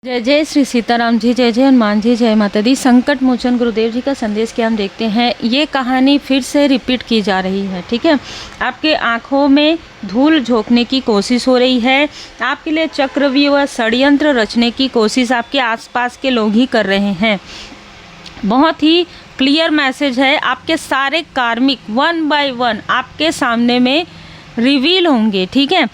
जय जय श्री सीताराम जी, जय जय हनुमान जी, जय माता दी। संकट मोचन गुरुदेव जी का संदेश क्या हम देखते हैं। ये कहानी फिर से रिपीट की जा रही है, ठीक है। आपके आंखों में धूल झोंकने की कोशिश हो रही है, आपके लिए चक्रव्यूह षड्यंत्र रचने की कोशिश आपके आसपास के लोग ही कर रहे हैं। बहुत ही क्लियर मैसेज है, आपके सारे कार्मिक वन बाय वन आपके सामने में रिवील होंगे, ठीक है।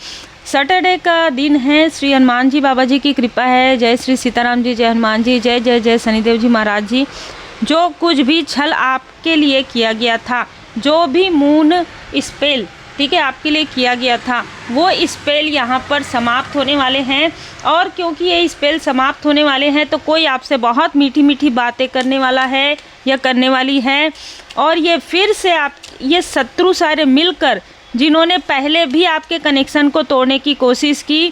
सैटरडे का दिन है, श्री हनुमान जी बाबा जी की कृपा है। जय श्री सीताराम जी, जय हनुमान जी, जय जय जय शनिदेव जी महाराज जी। जो कुछ भी छल आपके लिए किया गया था, जो भी मून स्पेल, ठीक है, आपके लिए किया गया था, वो स्पेल यहाँ पर समाप्त होने वाले हैं। और क्योंकि ये स्पेल समाप्त होने वाले हैं तो कोई आपसे बहुत मीठी मीठी बातें करने वाला है या करने वाली है। और ये फिर से आप ये शत्रु सारे मिलकर, जिन्होंने पहले भी आपके कनेक्शन को तोड़ने की कोशिश की,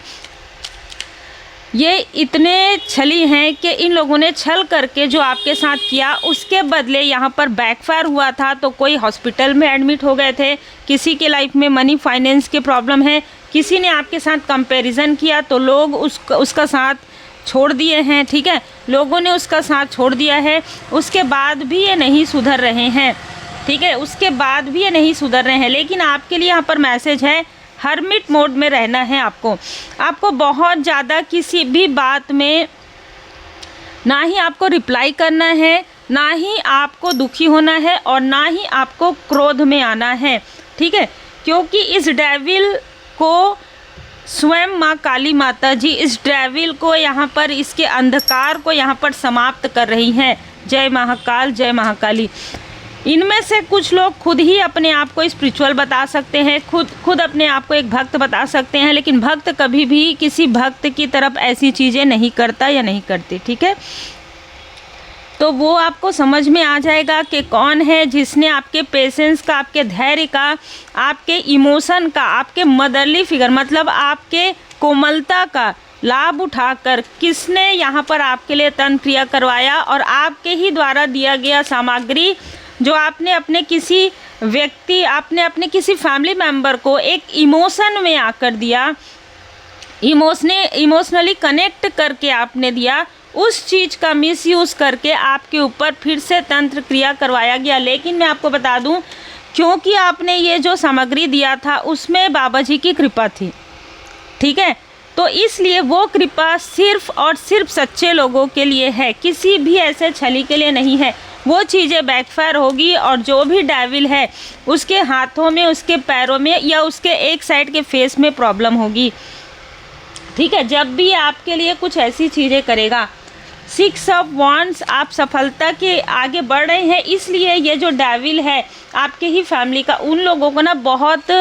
ये इतने छली हैं कि इन लोगों ने छल करके जो आपके साथ किया उसके बदले यहाँ पर बैकफायर हुआ था। तो कोई हॉस्पिटल में एडमिट हो गए थे, किसी के लाइफ में मनी फाइनेंस के प्रॉब्लम है, किसी ने आपके साथ कंपैरिजन किया तो लोग उसका साथ छोड़ दिए हैं, ठीक है। लोगों ने उसका साथ छोड़ दिया है, उसके बाद भी ये नहीं सुधर रहे हैं, ठीक है। उसके बाद भी ये नहीं सुधर रहे हैं। लेकिन आपके लिए यहाँ पर मैसेज है, हर्मिट मोड में रहना है आपको बहुत ज़्यादा किसी भी बात में ना ही आपको रिप्लाई करना है, ना ही आपको दुखी होना है और ना ही आपको क्रोध में आना है, ठीक है। क्योंकि इस डेविल को स्वयं माँ काली माता जी इस डेविल को यहाँ पर, इसके अंधकार को यहाँ पर समाप्त कर रही हैं। जय महाकाल, जय महाकाली। इनमें से कुछ लोग खुद ही अपने आप को स्पिरिचुअल बता सकते हैं, खुद अपने आप को एक भक्त बता सकते हैं, लेकिन भक्त कभी भी किसी भक्त की तरफ ऐसी चीज़ें नहीं करता या नहीं करती, ठीक है। तो वो आपको समझ में आ जाएगा कि कौन है जिसने आपके पेशेंस का, आपके धैर्य का, आपके इमोशन का, आपके मदरली फिगर मतलब आपके कोमलता का लाभ उठाकर किसने यहाँ पर आपके लिए तंत्र क्रिया करवाया। और आपके ही द्वारा दिया गया सामग्री जो आपने अपने किसी व्यक्ति, आपने अपने किसी फैमिली मेम्बर को एक इमोशन में आकर दिया, इमोशनली कनेक्ट करके आपने दिया, उस चीज़ का मिसयूज़ करके आपके ऊपर फिर से तंत्र क्रिया करवाया गया। लेकिन मैं आपको बता दूं, क्योंकि आपने ये जो सामग्री दिया था उसमें बाबा जी की कृपा थी, ठीक है। तो इसलिए वो कृपा सिर्फ और सिर्फ सच्चे लोगों के लिए है, किसी भी ऐसे छली के लिए नहीं है। वो चीज़ें बैकफायर होगी और जो भी डेविल है उसके हाथों में, उसके पैरों में या उसके एक साइड के फेस में प्रॉब्लम होगी, ठीक है। जब भी आपके लिए कुछ ऐसी चीज़ें करेगा, 6 ऑफ वांड्स, आप सफलता के आगे बढ़ रहे हैं, इसलिए ये जो डेविल है आपके ही फैमिली का, उन लोगों को ना बहुत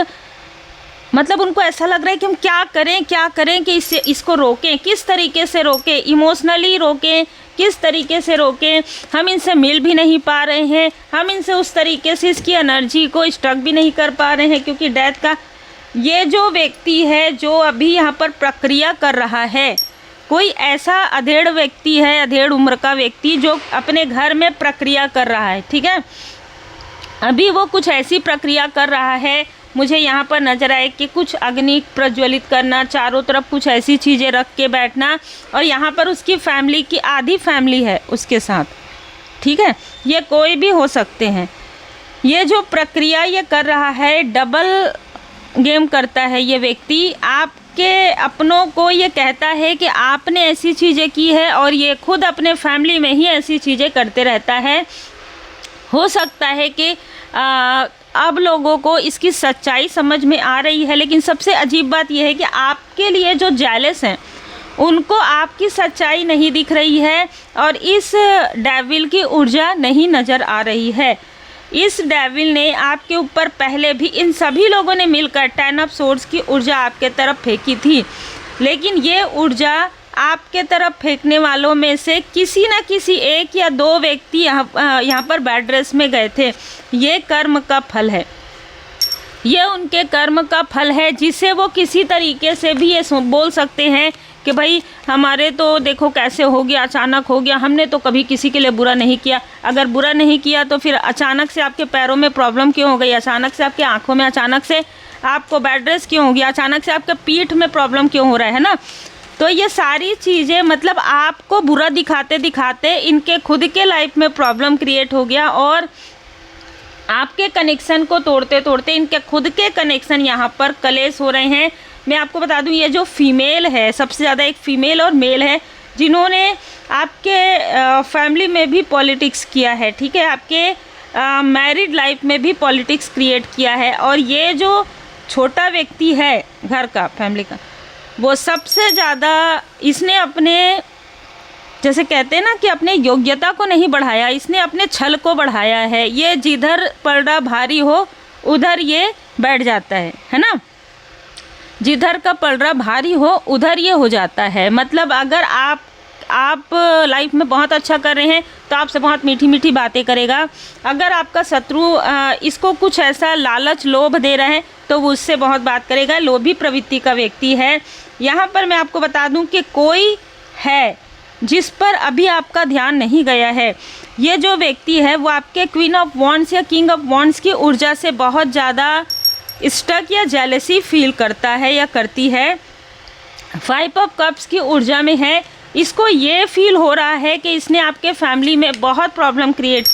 मतलब उनको ऐसा लग रहा है कि हम क्या करें कि इसको रोकें, किस तरीके से रोकें, इमोशनली रोकें, किस तरीके से रोकें। हम इनसे मिल भी नहीं पा रहे हैं, हम इनसे उस तरीके से इसकी एनर्जी को स्ट्रक भी नहीं कर पा रहे हैं, क्योंकि डेथ का ये जो व्यक्ति है जो अभी यहाँ पर प्रक्रिया कर रहा है, कोई ऐसा अधेड़ व्यक्ति है, अधेड़ उम्र का व्यक्ति जो अपने घर में प्रक्रिया कर रहा है, ठीक है। अभी वो कुछ ऐसी प्रक्रिया कर रहा है, मुझे यहाँ पर नज़र आए कि कुछ अग्नि प्रज्वलित करना, चारों तरफ कुछ ऐसी चीज़ें रख के बैठना, और यहाँ पर उसकी फैमिली की आधी फैमिली है उसके साथ, ठीक है। ये कोई भी हो सकते हैं। ये जो प्रक्रिया ये कर रहा है, डबल गेम करता है ये व्यक्ति। आपके अपनों को ये कहता है कि आपने ऐसी चीज़ें की है और ये खुद अपने फैमिली में ही ऐसी चीज़ें करते रहता है। हो सकता है कि अब लोगों को इसकी सच्चाई समझ में आ रही है, लेकिन सबसे अजीब बात यह है कि आपके लिए जो जेलस हैं उनको आपकी सच्चाई नहीं दिख रही है और इस डेविल की ऊर्जा नहीं नज़र आ रही है। इस डेविल ने आपके ऊपर पहले भी, इन सभी लोगों ने मिलकर 10 ऑफ सोर्ड्स की ऊर्जा आपके तरफ फेंकी थी, लेकिन ये ऊर्जा आपके तरफ फेंकने वालों में से किसी न किसी एक या दो व्यक्ति यहाँ पर बैड ड्रेस में गए थे। ये कर्म का फल है, ये उनके कर्म का फल है, जिसे वो किसी तरीके से भी ये बोल सकते हैं कि भाई हमारे तो देखो कैसे हो गया, अचानक हो गया, हमने तो कभी किसी के लिए बुरा नहीं किया। अगर बुरा नहीं किया तो फिर अचानक से आपके पैरों में प्रॉब्लम क्यों हो गई, अचानक से आपकी आँखों में, अचानक से आपको बैड ड्रेस क्यों हो गया, अचानक से आपके पीठ में प्रॉब्लम क्यों हो रहा है ना। तो ये सारी चीज़ें मतलब आपको बुरा दिखाते दिखाते इनके खुद के लाइफ में प्रॉब्लम क्रिएट हो गया और आपके कनेक्शन को तोड़ते तोड़ते इनके खुद के कनेक्शन यहाँ पर कलेश हो रहे हैं। मैं आपको बता दूँ, ये जो फीमेल है, सबसे ज़्यादा एक फ़ीमेल और मेल है जिन्होंने आपके फैमिली में भी पॉलिटिक्स किया है, ठीक है, आपके मैरिड लाइफ में भी पॉलिटिक्स क्रिएट किया है। और ये जो छोटा व्यक्ति है घर का, फैमिली का, वो सबसे ज़्यादा इसने अपने, जैसे कहते हैं ना कि अपने योग्यता को नहीं बढ़ाया, इसने अपने छल को बढ़ाया है। ये जिधर पलड़ा भारी हो उधर ये बैठ जाता है ना, जिधर का पलड़ा भारी हो उधर ये हो जाता है। मतलब अगर आप लाइफ में बहुत अच्छा कर रहे हैं तो आपसे बहुत मीठी मीठी बातें करेगा। अगर आपका शत्रु इसको कुछ ऐसा लालच लोभ दे रहा है तो वो उससे बहुत बात करेगा। लोभी प्रवृत्ति का व्यक्ति है। यहाँ पर मैं आपको बता दूं कि कोई है जिस पर अभी आपका ध्यान नहीं गया है। ये जो व्यक्ति है वो आपके क्वीन ऑफ वॉन्ड्स या किंग ऑफ वॉन्ड्स की ऊर्जा से बहुत ज़्यादा स्टक या जेलसी फील करता है या करती है। 5 ऑफ कप्स की ऊर्जा में है। इसको ये फील हो रहा है कि इसने आपके फैमिली में बहुत प्रॉब्लम क्रिएट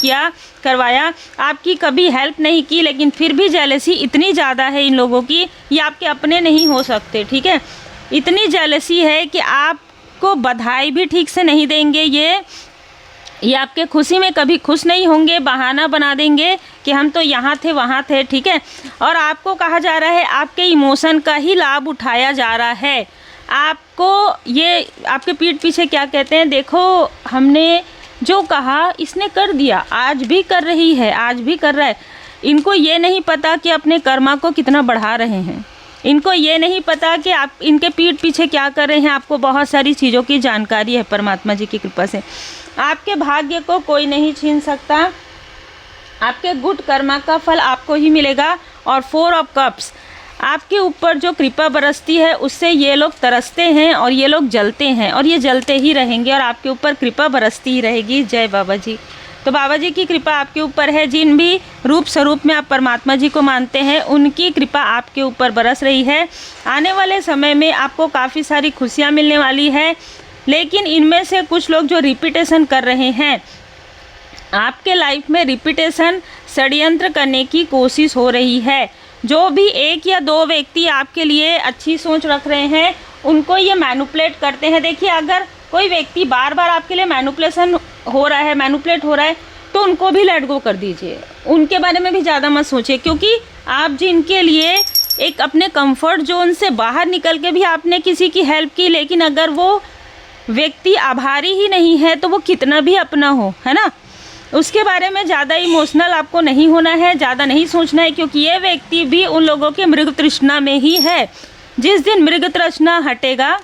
करवाया, आपकी कभी हेल्प नहीं की, लेकिन फिर भी जेलसी इतनी ज़्यादा है इन लोगों की, ये आपके अपने नहीं हो सकते, ठीक है। इतनी जेलसी है कि आपको बधाई भी ठीक से नहीं देंगे। ये आपके खुशी में कभी खुश नहीं होंगे, बहाना बना देंगे कि हम तो यहाँ थे वहाँ थे, ठीक है। और आपको कहा जा रहा है आपके इमोशन का ही लाभ उठाया जा रहा है। आपको ये आपके पीठ पीछे क्या कहते हैं, देखो हमने जो कहा इसने कर दिया, आज भी कर रही है, आज भी कर रहा है। इनको ये नहीं पता कि अपने कर्मा को कितना बढ़ा रहे हैं। इनको ये नहीं पता कि आप इनके पीठ पीछे क्या कर रहे हैं। आपको बहुत सारी चीज़ों की जानकारी है परमात्मा जी की कृपा से। आपके भाग्य को कोई नहीं छीन सकता। आपके गुड कर्मा का फल आपको ही मिलेगा। और 4 ऑफ कप्स, आपके ऊपर जो कृपा बरसती है उससे ये लोग तरसते हैं और ये लोग जलते हैं और ये जलते ही रहेंगे और आपके ऊपर कृपा बरसती ही रहेगी। जय बाबा जी। तो बाबा जी की कृपा आपके ऊपर है। जिन भी रूप स्वरूप में आप परमात्मा जी को मानते हैं उनकी कृपा आपके ऊपर बरस रही है। आने वाले समय में आपको काफ़ी सारी खुशियाँ मिलने वाली है। लेकिन इनमें से कुछ लोग जो रिपीटेशन कर रहे हैं, आपके लाइफ में रिपीटेशन षड्यंत्र करने की कोशिश हो रही है। जो भी 1 या 2 व्यक्ति आपके लिए अच्छी सोच रख रहे हैं उनको ये मैनिपुलेट करते हैं। देखिए, अगर कोई व्यक्ति बार बार आपके लिए मैनिपुलेट हो रहा है तो उनको भी लेट गो कर दीजिए। उनके बारे में भी ज़्यादा मत सोचिए, क्योंकि आप जिनके लिए एक अपने कंफर्ट जोन से बाहर निकल के भी आपने किसी की हेल्प की, लेकिन अगर वो व्यक्ति आभारी ही नहीं है तो वो कितना भी अपना हो, है ना, उसके बारे में ज़्यादा इमोशनल आपको नहीं होना है, ज़्यादा नहीं सोचना है, क्योंकि ये व्यक्ति भी उन लोगों के मृग तृष्णा में ही है। जिस दिन मृग तृष्णा हटेगा,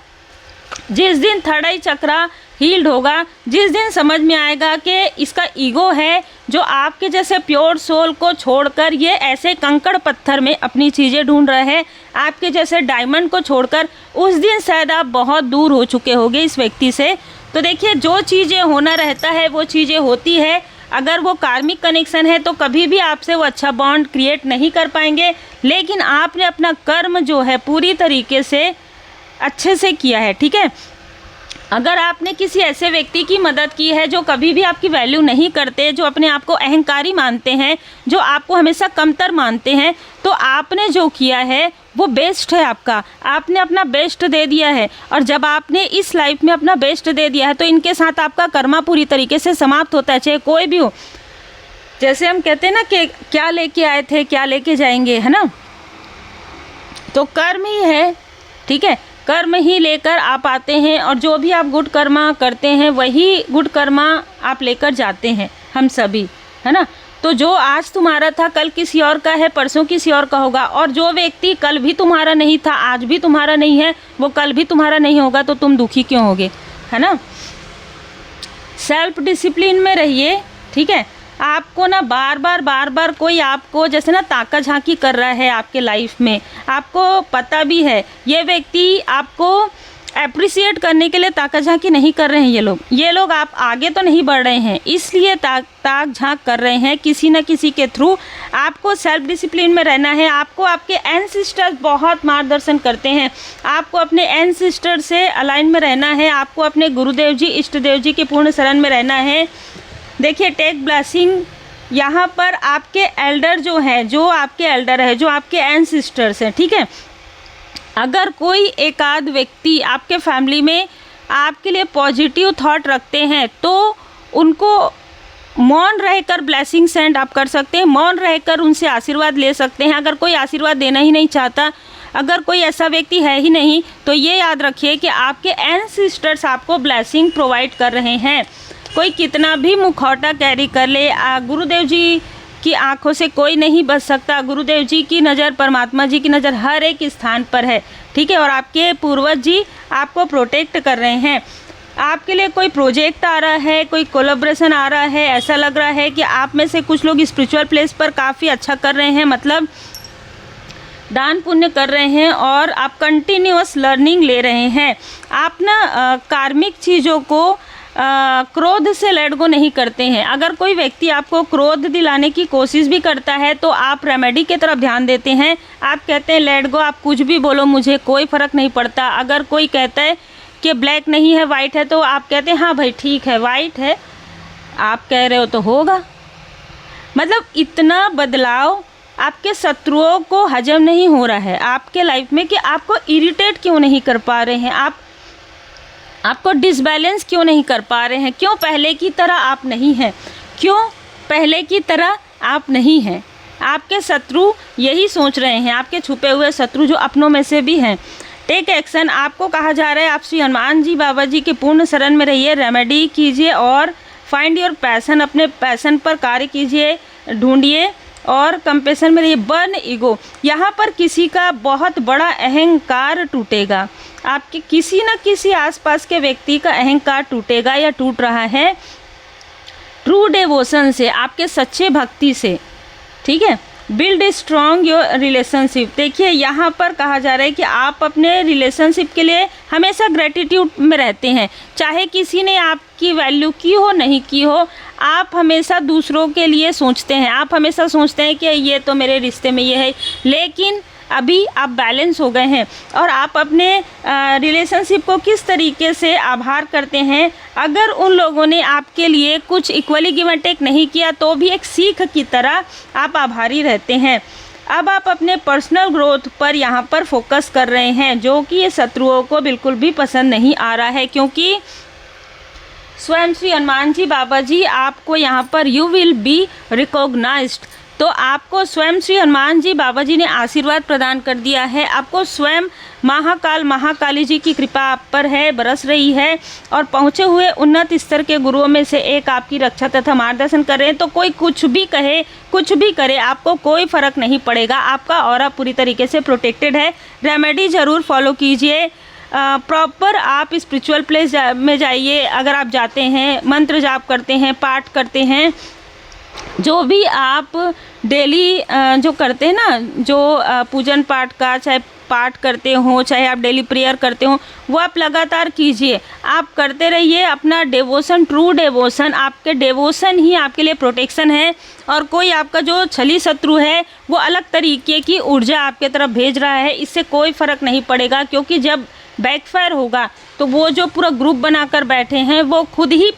जिस दिन थर्ड आई चक्रा हील्ड होगा, जिस दिन समझ में आएगा कि इसका ईगो है जो आपके जैसे प्योर सोल को छोड़कर ये ऐसे कंकड़ पत्थर में अपनी चीज़ें ढूंढ रहा है, आपके जैसे डायमंड को छोड़कर, उस दिन शायद आप बहुत दूर हो चुके होंगे इस व्यक्ति से। तो देखिए, जो चीज़ें होना रहता है वो चीज़ें होती है। अगर वो कार्मिक कनेक्शन है तो कभी भी आपसे वो अच्छा बॉन्ड क्रिएट नहीं कर पाएंगे, लेकिन आपने अपना कर्म जो है पूरी तरीके से अच्छे से किया है, ठीक है। अगर आपने किसी ऐसे व्यक्ति की मदद की है जो कभी भी आपकी वैल्यू नहीं करते, जो अपने आप को अहंकारी मानते हैं, जो आपको हमेशा कमतर मानते हैं, तो आपने जो किया है वो बेस्ट है आपका। आपने अपना बेस्ट दे दिया है, और जब आपने इस लाइफ में अपना बेस्ट दे दिया है तो इनके साथ आपका कर्मा पूरी तरीके से समाप्त होता है, चाहे कोई भी हो। जैसे हम कहते हैं ना कि क्या लेके आए थे क्या लेके जाएंगे, है ना, तो कर्म ही है, ठीक है। कर्म ही लेकर आप आते हैं, और जो भी आप गुड कर्मा करते हैं वही गुड कर्मा आप लेकर जाते हैं, हम सभी, है ना। तो जो आज तुम्हारा था कल किसी और का है, परसों किसी और का होगा। और जो व्यक्ति कल भी तुम्हारा नहीं था, आज भी तुम्हारा नहीं है, वो कल भी तुम्हारा नहीं होगा, तो तुम दुखी क्यों होगे, है ना। सेल्फ डिसिप्लिन में रहिए, ठीक है। आपको ना बार बार कोई आपको जैसे ना ताका झांकी कर रहा है आपके लाइफ में, आपको पता भी है ये व्यक्ति आपको अप्रिसिएट करने के लिए ताक झांकी नहीं कर रहे हैं ये लोग आप आगे तो नहीं बढ़ रहे हैं, इसलिए ताक झांक कर रहे हैं किसी न किसी के थ्रू। आपको सेल्फ डिसिप्लिन में रहना है, आपको आपके एंसेस्टर्स बहुत मार्गदर्शन करते हैं, आपको अपने एंसेस्टर से अलाइन में रहना है, आपको अपने गुरुदेव जी इष्ट देव जी के पूर्ण शरण में रहना है। देखिए टेक ब्लेसिंग, यहाँ पर आपके एल्डर जो है, जो आपके एल्डर है, जो आपके एंसेस्टर्स हैं, ठीक है, अगर कोई एकाध व्यक्ति आपके फैमिली में आपके लिए पॉजिटिव थॉट रखते हैं तो उनको मौन रहकर ब्लेसिंग सेंड आप कर सकते हैं, मौन रहकर उनसे आशीर्वाद ले सकते हैं। अगर कोई आशीर्वाद देना ही नहीं चाहता, अगर कोई ऐसा व्यक्ति है ही नहीं, तो ये याद रखिए कि आपके एंसेस्टर्स आपको ब्लेसिंग प्रोवाइड कर रहे हैं। कोई कितना भी मुखौटा कैरी कर ले, गुरुदेव जी की आंखों से कोई नहीं बच सकता। गुरुदेव जी की नज़र, परमात्मा जी की नज़र हर एक स्थान पर है, ठीक है, और आपके पूर्वज जी आपको प्रोटेक्ट कर रहे हैं। आपके लिए कोई प्रोजेक्ट आ रहा है, कोई कोलैबोरेशन आ रहा है, ऐसा लग रहा है कि आप में से कुछ लोग स्पिरिचुअल प्लेस पर काफ़ी अच्छा कर रहे हैं, मतलब दान पुण्य कर रहे हैं और आप कंटिन्यूअस लर्निंग ले रहे हैं। आप ना कार्मिक चीज़ों को क्रोध से लेट गो नहीं करते हैं। अगर कोई व्यक्ति आपको क्रोध दिलाने की कोशिश भी करता है तो आप रेमेडी की तरफ ध्यान देते हैं। आप कहते हैं लेट गो, आप कुछ भी बोलो, मुझे कोई फ़र्क नहीं पड़ता। अगर कोई कहता है कि ब्लैक नहीं है वाइट है, तो आप कहते हैं हाँ भाई ठीक है वाइट है, आप कह रहे हो तो होगा। मतलब इतना बदलाव आपके शत्रुओं को हजम नहीं हो रहा है आपके लाइफ में कि आपको इरिटेट क्यों नहीं कर पा रहे हैं, आपको डिसबैलेंस क्यों नहीं कर पा रहे हैं, क्यों पहले की तरह आप नहीं हैं, क्यों पहले की तरह आप नहीं हैं। आपके शत्रु यही सोच रहे हैं, आपके छुपे हुए शत्रु जो अपनों में से भी हैं। टेक एक्शन, आपको कहा जा रहा है आप श्री हनुमान जी बाबा जी के पूर्ण शरण में रहिए, रेमेडी कीजिए और फाइंड योर पैशन, अपने पैशन पर कार्य कीजिए, ढूंढिए और कंपेशन में रहिए। बर्न ईगो, यहाँ पर किसी का बहुत बड़ा अहंकार टूटेगा, आपके किसी न किसी आसपास के व्यक्ति का अहंकार टूटेगा या टूट रहा है ट्रू डिवोशन से, आपके सच्चे भक्ति से, ठीक है। Build a strong your relationship, देखिए यहाँ पर कहा जा रहा है कि आप अपने रिलेशनशिप के लिए हमेशा ग्रेटिट्यूड में रहते हैं, चाहे किसी ने आपकी वैल्यू की हो नहीं की हो, आप हमेशा दूसरों के लिए सोचते हैं, आप हमेशा सोचते हैं कि ये तो मेरे रिश्ते में ये है, लेकिन अभी आप बैलेंस हो गए हैं और आप अपने रिलेशनशिप को किस तरीके से आभार करते हैं। अगर उन लोगों ने आपके लिए कुछ इक्वली गिव एंड टेक नहीं किया तो भी एक सीख की तरह आप आभारी रहते हैं। अब आप अपने पर्सनल ग्रोथ पर यहाँ पर फोकस कर रहे हैं, जो कि ये शत्रुओं को बिल्कुल भी पसंद नहीं आ रहा है, क्योंकि स्वयं श्री हनुमान जी बाबा जी आपको यहाँ पर यू विल बी रिकॉग्नाइज्ड, तो आपको स्वयं श्री हनुमान जी बाबा जी ने आशीर्वाद प्रदान कर दिया है। आपको स्वयं महाकाली जी की कृपा आप पर है, बरस रही है और पहुँचे हुए उन्नत स्तर के गुरुओं में से एक आपकी रक्षा तथा मार्गदर्शन कर रहे हैं। तो कोई कुछ भी कहे, कुछ भी करे, आपको कोई फ़र्क नहीं पड़ेगा, आपका ऑरा पूरी तरीके से प्रोटेक्टेड है। रेमेडी ज़रूर फॉलो कीजिए, प्रॉपर आप स्पिरिचुअल प्लेस में जाइए। अगर आप जाते हैं, मंत्र जाप करते हैं, पाठ करते हैं, जो भी आप डेली जो करते हैं ना, जो पूजन पाठ का चाहे पाठ करते हो, चाहे आप डेली प्रेयर करते हो, वो आप लगातार कीजिए, आप करते रहिए। अपना डेवोशन, ट्रू डेवोशन, आपके डेवोशन ही आपके लिए प्रोटेक्शन है। और कोई आपका जो छली शत्रु है वो अलग तरीके की ऊर्जा आपके तरफ भेज रहा है, इससे कोई फ़र्क नहीं पड़ेगा, क्योंकि जब बैकफायर होगा तो वो जो पूरा ग्रुप बनाकर बैठे हैं वो खुद ही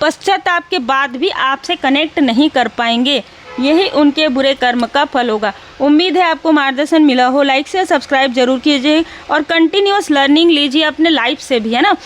पश्चाताप के बाद भी आपसे कनेक्ट नहीं कर पाएंगे। यही उनके बुरे कर्म का फल होगा। उम्मीद है आपको मार्गदर्शन मिला हो। लाइक से सब्सक्राइब जरूर कीजिए और कंटिन्यूअस लर्निंग लीजिए अपने लाइफ से भी, है ना,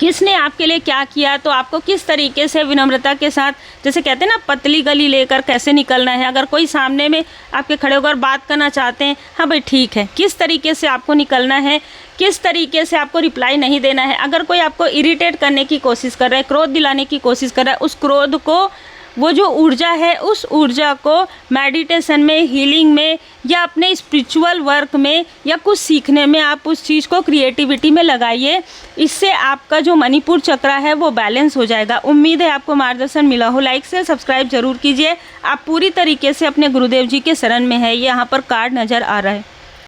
किसने आपके लिए क्या किया, तो आपको किस तरीके से विनम्रता के साथ, जैसे कहते हैं ना, पतली गली लेकर कैसे निकलना है। अगर कोई सामने में आपके खड़े होकर बात करना चाहते हैं, हाँ भाई ठीक है, किस तरीके से आपको निकलना है, किस तरीके से आपको रिप्लाई नहीं देना है। अगर कोई आपको इरिटेट करने की कोशिश कर रहा है, क्रोध दिलाने की कोशिश कर रहा है, उस क्रोध को, वो जो ऊर्जा है, उस ऊर्जा को मेडिटेशन में, हीलिंग में या अपने स्पिरिचुअल वर्क में या कुछ सीखने में आप उस चीज़ को क्रिएटिविटी में लगाइए। इससे आपका जो मणिपुर चक्र है वो बैलेंस हो जाएगा। उम्मीद है आपको मार्गदर्शन मिला हो। लाइक से सब्सक्राइब जरूर कीजिए। आप पूरी तरीके से अपने गुरुदेव जी के शरण में है। ये यहाँ पर कार्ड नज़र आ रहा है।